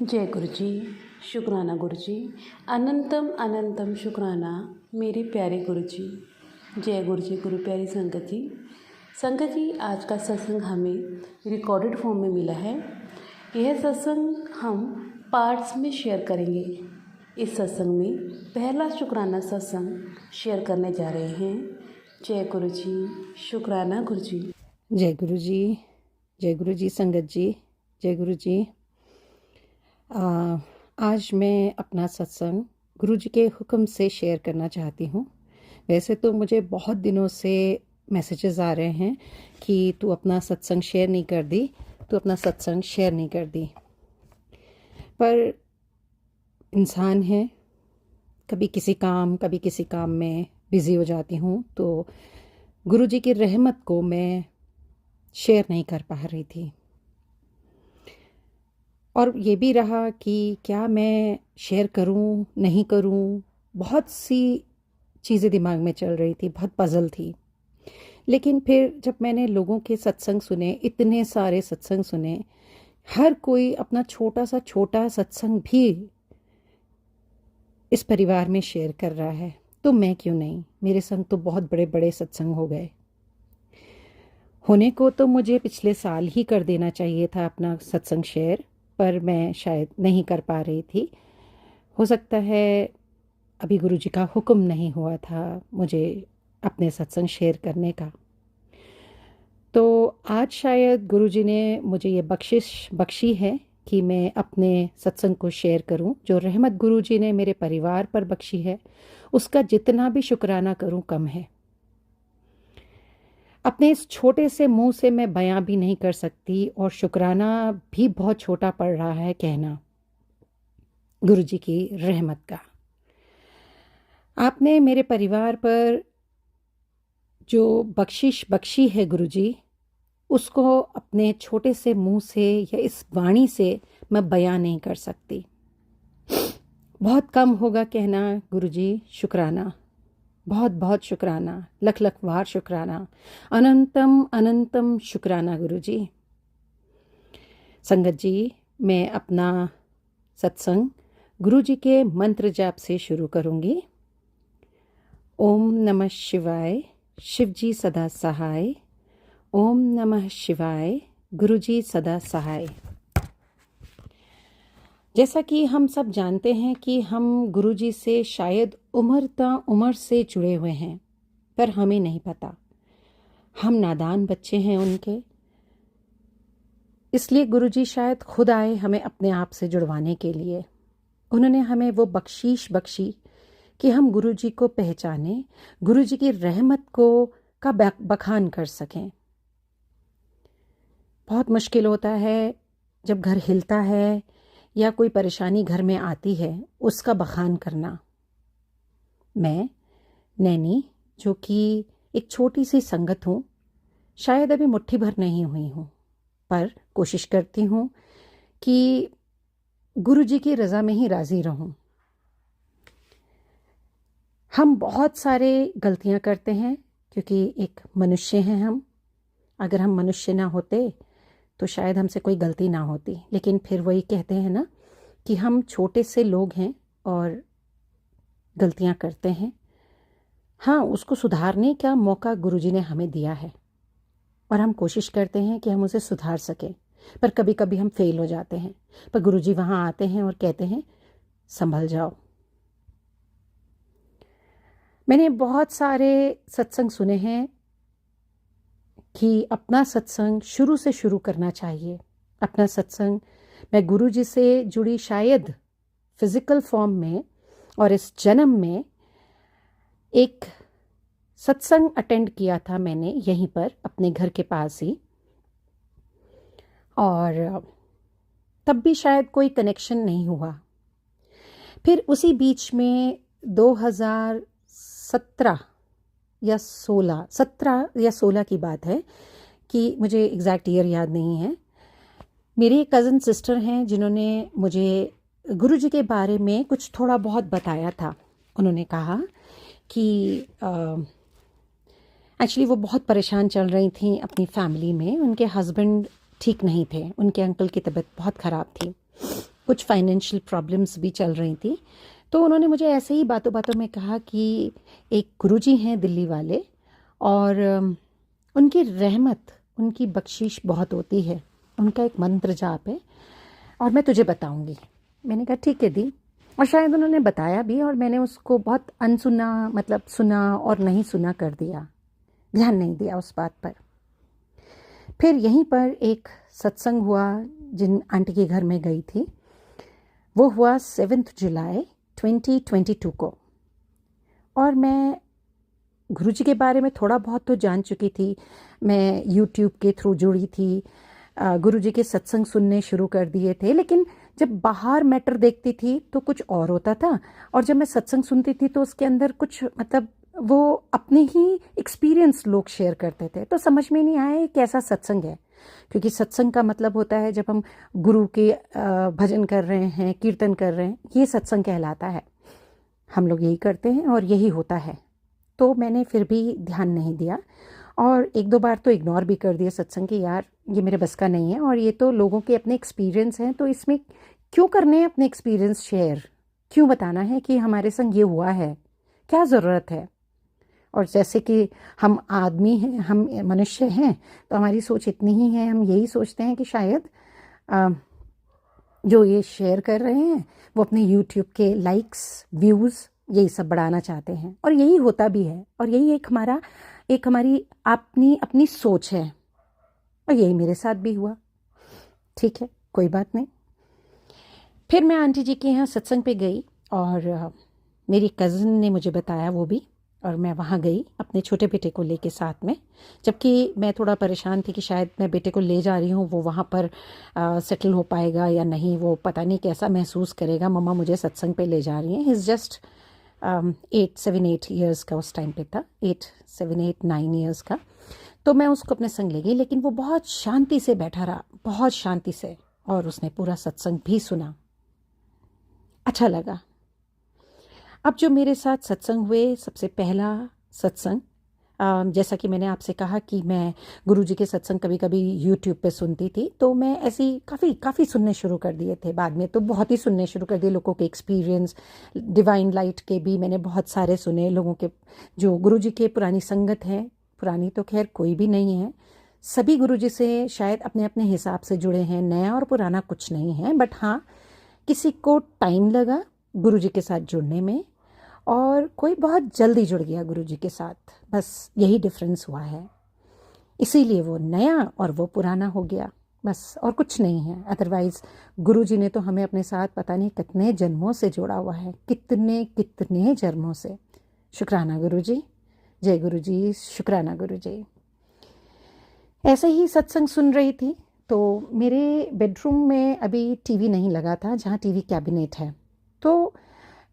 जय गुरु जी। शुक्राना गुरु जी। अनंतम अनंतम शुक्राना मेरे प्यारे गुरु जी। जय गुरु जी। गुरु प्यारी संगत जी। संगत जी, आज का सत्संग हमें रिकॉर्डेड फॉर्म में मिला है। यह सत्संग हम पार्ट्स में शेयर करेंगे। इस सत्संग में पहला शुक्राना सत्संग शेयर करने जा रहे हैं। जय गुरु जी। शुक्राना गुरु जी। जय गुरु जी। जय गुरु जी। संगत जी, जय गुरु जी। आज मैं अपना सत्संग गुरु जी के हुक्म से शेयर करना चाहती हूँ। वैसे तो मुझे बहुत दिनों से मैसेजेस आ रहे हैं कि तू अपना सत्संग शेयर नहीं कर दी, तू अपना सत्संग शेयर नहीं कर दी, पर इंसान है, कभी किसी काम में बिज़ी हो जाती हूँ, तो गुरु जी की रहमत को मैं शेयर नहीं कर पा रही थी। और ये भी रहा कि क्या मैं शेयर करूं नहीं करूं, बहुत सी चीज़ें दिमाग में चल रही थी, बहुत पज़ल थी। लेकिन फिर जब मैंने लोगों के सत्संग सुने, इतने सारे सत्संग सुने, हर कोई अपना छोटा सत्संग भी इस परिवार में शेयर कर रहा है, तो मैं क्यों नहीं। मेरे संग तो बहुत बड़े बड़े सत्संग हो गए। होने को तो मुझे पिछले साल ही कर देना चाहिए था अपना सत्संग शेयर, पर मैं शायद नहीं कर पा रही थी। हो सकता है अभी गुरु जी का हुक्म नहीं हुआ था मुझे अपने सत्संग शेयर करने का। तो आज शायद गुरु जी ने मुझे ये बख्शिश बख्शी है कि मैं अपने सत्संग को शेयर करूं। जो रहमत गुरु जी ने मेरे परिवार पर बख्शी है, उसका जितना भी शुक्राना करूं कम है। अपने इस छोटे से मुंह से मैं बयां भी नहीं कर सकती, और शुक्राना भी बहुत छोटा पड़ रहा है कहना गुरु जी की रहमत का। आपने मेरे परिवार पर जो बख्शिश बख्शी है गुरु जी, उसको अपने छोटे से मुंह से या इस वाणी से मैं बयां नहीं कर सकती। बहुत कम होगा कहना गुरु जी शुक्राना, बहुत बहुत शुक्राना, लख लख बार शुक्राना, अनंतम अनंतम शुक्राना गुरु जी। संगत जी, मैं अपना सत्संग गुरु जी के मंत्र जाप से शुरू करूंगी। ओम नमः शिवाय, शिव जी सदा सहाय। ओम नमः शिवाय, गुरु जी सदा सहाय। जैसा कि हम सब जानते हैं कि हम गुरु जी से शायद उम्र से जुड़े हुए हैं, पर हमें नहीं पता। हम नादान बच्चे हैं उनके, इसलिए गुरु जी शायद खुद आए हमें अपने आप से जुड़वाने के लिए। उन्होंने हमें वो बख्शीश बख्शी कि हम गुरु जी को पहचानें, गुरु जी की रहमत को का बखान कर सकें। बहुत मुश्किल होता है जब घर हिलता है या कोई परेशानी घर में आती है, उसका बखान करना। मैं नैनी, जो कि एक छोटी सी संगत हूँ, शायद अभी मुट्ठी भर नहीं हुई हूँ, पर कोशिश करती हूँ कि गुरु जी की रज़ा में ही राज़ी रहूं। हम बहुत सारे गलतियां करते हैं क्योंकि एक मनुष्य हैं हम। अगर हम मनुष्य ना होते तो शायद हमसे कोई गलती ना होती, लेकिन फिर वही कहते हैं ना कि हम छोटे से लोग हैं और गलतियां करते हैं। हाँ, उसको सुधारने का मौका गुरु जी ने हमें दिया है और हम कोशिश करते हैं कि हम उसे सुधार सकें, पर कभी कभी हम फेल हो जाते हैं। पर गुरु जी वहाँ आते हैं और कहते हैं संभल जाओ। मैंने बहुत सारे सत्संग सुने हैं कि अपना सत्संग शुरू से शुरू करना चाहिए। अपना सत्संग मैं गुरु जी से जुड़ी शायद फिजिकल फॉर्म में और इस जन्म में एक सत्संग अटेंड किया था मैंने यहीं पर अपने घर के पास ही, और तब भी शायद कोई कनेक्शन नहीं हुआ। फिर उसी बीच में 2017 या 16 की बात है कि मुझे एग्जैक्ट ईयर याद नहीं है। मेरी कज़न सिस्टर हैं जिन्होंने मुझे गुरु जी के बारे में कुछ थोड़ा बहुत बताया था। उन्होंने कहा कि एक्चुअली वो बहुत परेशान चल रही थी अपनी फैमिली में। उनके हस्बैंड ठीक नहीं थे, उनके अंकल की तबीयत बहुत ख़राब थी। कुछ फाइनेंशियल प्रॉब्लम्स भी चल रही थी। तो उन्होंने मुझे ऐसे ही बातों बातों में कहा कि एक गुरुजी हैं दिल्ली वाले, और उनकी रहमत, उनकी बख्शिश बहुत होती है, उनका एक मंत्र जाप है और मैं तुझे बताऊंगी। मैंने कहा ठीक है दी, और शायद उन्होंने बताया भी और मैंने उसको बहुत अनसुना, मतलब सुना और नहीं सुना कर दिया, ध्यान नहीं दिया उस बात पर। फिर यहीं पर एक सत्संग हुआ जिन आंटी के घर में गई थी, वो हुआ 7 जुलाई 2022 को, और मैं गुरुजी के बारे में थोड़ा बहुत तो जान चुकी थी। मैं यूट्यूब के थ्रू जुड़ी थी, गुरुजी के सत्संग सुनने शुरू कर दिए थे, लेकिन जब बाहर मैटर देखती थी तो कुछ और होता था, और जब मैं सत्संग सुनती थी तो उसके अंदर कुछ, मतलब वो अपने ही एक्सपीरियंस लोग शेयर करते थे, तो समझ में नहीं आया ये कैसा सत्संग है। क्योंकि सत्संग का मतलब होता है जब हम गुरु के भजन कर रहे हैं, कीर्तन कर रहे हैं, ये सत्संग कहलाता है। हम लोग यही करते हैं और यही होता है। तो मैंने फिर भी ध्यान नहीं दिया और 1-2 बार तो इग्नोर भी कर दिया सत्संग कि यार ये मेरे बस का नहीं है, और ये तो लोगों के अपने एक्सपीरियंस हैं, तो इसमें क्यों करने हैं अपने एक्सपीरियंस शेयर, क्यों बताना है कि हमारे संग ये हुआ है, क्या ज़रूरत है। और जैसे कि हम आदमी हैं, हम मनुष्य हैं, तो हमारी सोच इतनी ही है, हम यही सोचते हैं कि शायद जो ये शेयर कर रहे हैं वो अपने यूट्यूब के लाइक्स, व्यूज़, यही सब बढ़ाना चाहते हैं, और यही होता भी है, और यही एक हमारी अपनी अपनी सोच है, और यही मेरे साथ भी हुआ। ठीक है, कोई बात नहीं। फिर मैं आंटी जी के यहाँ सत्संग पे गई, और मेरी कज़न ने मुझे बताया वो भी, और मैं वहाँ गई अपने छोटे बेटे को लेके साथ में, जबकि मैं थोड़ा परेशान थी कि शायद मैं बेटे को ले जा रही हूँ, वो वहाँ पर सेटल हो पाएगा या नहीं, वो पता नहीं कैसा महसूस करेगा, मम्मा मुझे सत्संग पे ले जा रही हैं। ही इज़ जस्ट 7-8 ईयर्स का उस टाइम पे था, 8-7-8-9 ईयर्स का। तो मैं उसको अपने संग ले गई, लेकिन वो बहुत शांति से बैठा रहा, बहुत शांति से, और उसने पूरा सत्संग भी सुना। अच्छा लगा। अब जो मेरे साथ सत्संग हुए, सबसे पहला सत्संग, जैसा कि मैंने आपसे कहा कि मैं गुरुजी के सत्संग कभी कभी यूट्यूब पे सुनती थी, तो मैं ऐसी काफ़ी सुनने शुरू कर दिए थे। बाद में तो बहुत ही सुनने शुरू कर दिए, लोगों के एक्सपीरियंस, डिवाइन लाइट के भी मैंने बहुत सारे सुने, लोगों के जो गुरुजी के पुरानी संगत हैं, पुरानी तो खैर कोई भी नहीं है, सभी गुरुजी से शायद अपने अपने हिसाब से जुड़े हैं, नया और पुराना कुछ नहीं है, बट हाँ किसी को टाइम लगा गुरुजी के साथ जुड़ने में, और कोई बहुत जल्दी जुड़ गया गुरुजी के साथ, बस यही डिफरेंस हुआ है। इसीलिए वो नया और वो पुराना हो गया, बस, और कुछ नहीं है। अदरवाइज़ गुरुजी ने तो हमें अपने साथ पता नहीं कितने जन्मों से जोड़ा हुआ है, कितने कितने जन्मों से। शुक्राना गुरुजी, जय गुरुजी, शुक्राना गुरुजी। ऐसे ही सत्संग सुन रही थी, तो मेरे बेडरूम में अभी टीवी नहीं लगा था, जहाँ टीवी कैबिनेट है। तो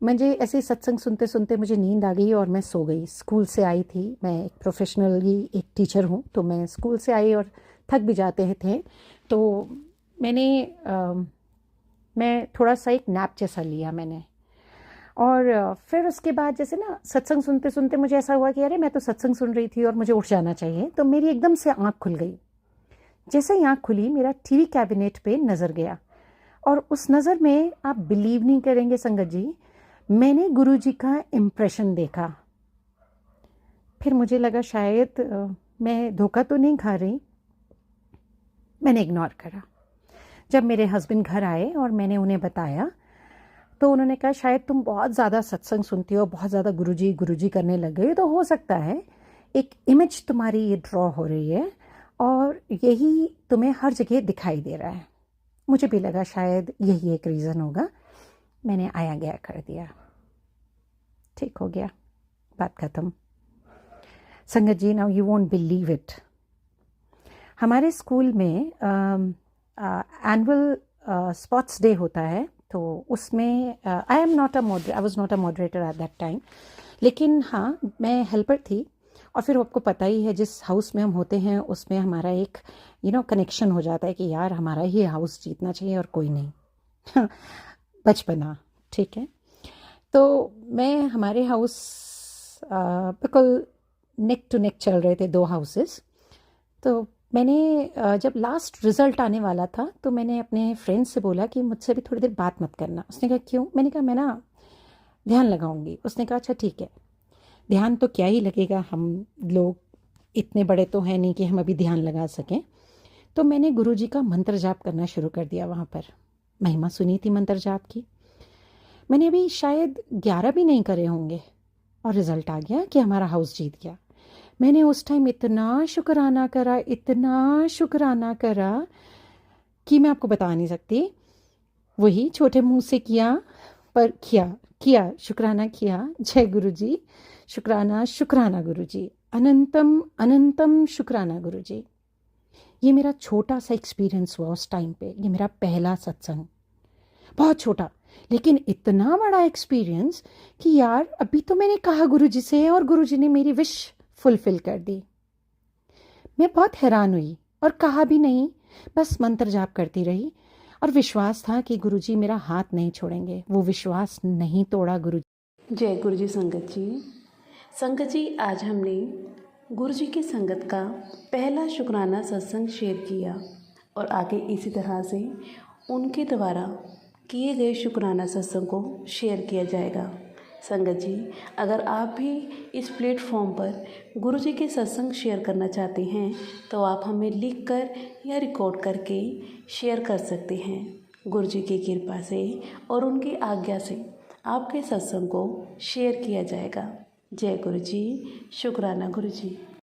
मुझे ऐसे सत्संग सुनते सुनते मुझे नींद आ गई और मैं सो गई। स्कूल से आई थी, मैं एक प्रोफेशनली एक टीचर हूँ, तो मैं स्कूल से आई और थक भी जाते थे, तो मैं थोड़ा सा एक नैप जैसा लिया मैंने। और फिर उसके बाद जैसे ना सत्संग सुनते सुनते मुझे ऐसा हुआ कि अरे मैं तो सत्संग सुन रही थी और मुझे उठ जाना चाहिए, तो मेरी एकदम से आँख खुल गई। जैसे ही आँख खुली, मेरा टीवी कैबिनेट पे नज़र गया, और उस नज़र में आप बिलीव नहीं करेंगे संगत जी, मैंने गुरुजी का इम्प्रेशन देखा। फिर मुझे लगा शायद मैं धोखा तो नहीं खा रही, मैंने इग्नोर करा। जब मेरे हस्बैंड घर आए और मैंने उन्हें बताया, तो उन्होंने कहा शायद तुम बहुत ज़्यादा सत्संग सुनती हो, बहुत ज़्यादा गुरुजी गुरुजी करने लग गई, तो हो सकता है एक इमेज तुम्हारी ये ड्रॉ हो रही है और यही तुम्हें हर जगह दिखाई दे रहा है। मुझे भी लगा शायद यही एक रीज़न होगा, मैंने आया गया कर दिया, ठीक हो गया, बात ख़त्म। Sangat ji, now you won't believe it, हमारे स्कूल में एनुअल स्पोर्ट्स डे होता है, तो उसमें I was not a moderator at that time, लेकिन हाँ मैं हेल्पर थी। और फिर आपको पता ही है जिस हाउस में हम होते हैं उसमें हमारा एक कनेक्शन हो जाता है कि यार हमारा ही हाउस जीतना चाहिए और कोई नहीं। बचपना, ठीक है। तो मैं हमारे हाउस बिल्कुल नेक टू नेक चल रहे थे, 2 हाउसेस, तो मैंने जब लास्ट रिज़ल्ट आने वाला था तो मैंने अपने फ्रेंड से बोला कि मुझसे भी थोड़ी देर बात मत करना। उसने कहा क्यों? मैंने कहा मैं ना ध्यान लगाऊंगी। उसने कहा अच्छा ठीक है। ध्यान तो क्या ही लगेगा, हम लोग इतने बड़े तो हैं नहीं कि हम अभी ध्यान लगा सकें। तो मैंने गुरुजी का मंत्र जाप करना शुरू कर दिया। वहाँ पर महिमा सुनी थी मंत्र जाप की। मैंने अभी शायद 11 भी नहीं करे होंगे और रिज़ल्ट आ गया कि हमारा हाउस जीत गया। मैंने उस टाइम इतना शुक्राना करा, इतना शुक्राना करा कि मैं आपको बता नहीं सकती। वही छोटे मुंह से किया, पर किया शुक्राना किया। जय गुरुजी, शुक्राना शुक्राना गुरुजी, अनंतम अनंतम शुक्राना गुरुजी। ये मेरा छोटा सा एक्सपीरियंस हुआ उस टाइम पे। ये मेरा पहला सत्संग, बहुत छोटा, लेकिन इतना बड़ा एक्सपीरियंस कि यार अभी तो मैंने कहा गुरुजी से और गुरुजी ने मेरी विश फुलफिल कर दी। मैं बहुत हैरान हुई और कहा भी नहीं, बस मंत्र जाप करती रही और विश्वास था कि गुरुजी मेरा हाथ नहीं छोड़ेंगे। वो विश्वास नहीं तोड़ा गुरुजी। जय गुरु जी संगत जी। संगत जी, आज हमने गुरु जी की संगत का पहला शुक्राना सत्संग शेयर किया और आगे इसी तरह से उनके द्वारा किए गए शुक्राना सत्संग को शेयर किया जाएगा। संगत जी, अगर आप भी इस प्लेटफॉर्म पर गुरु जी के सत्संग शेयर करना चाहते हैं तो आप हमें लिख कर या रिकॉर्ड करके शेयर कर सकते हैं। गुरु जी की कृपा से और उनकी आज्ञा से आपके सत्संग को शेयर किया जाएगा। जय गुरु जी, शुक्राना गुरु जी।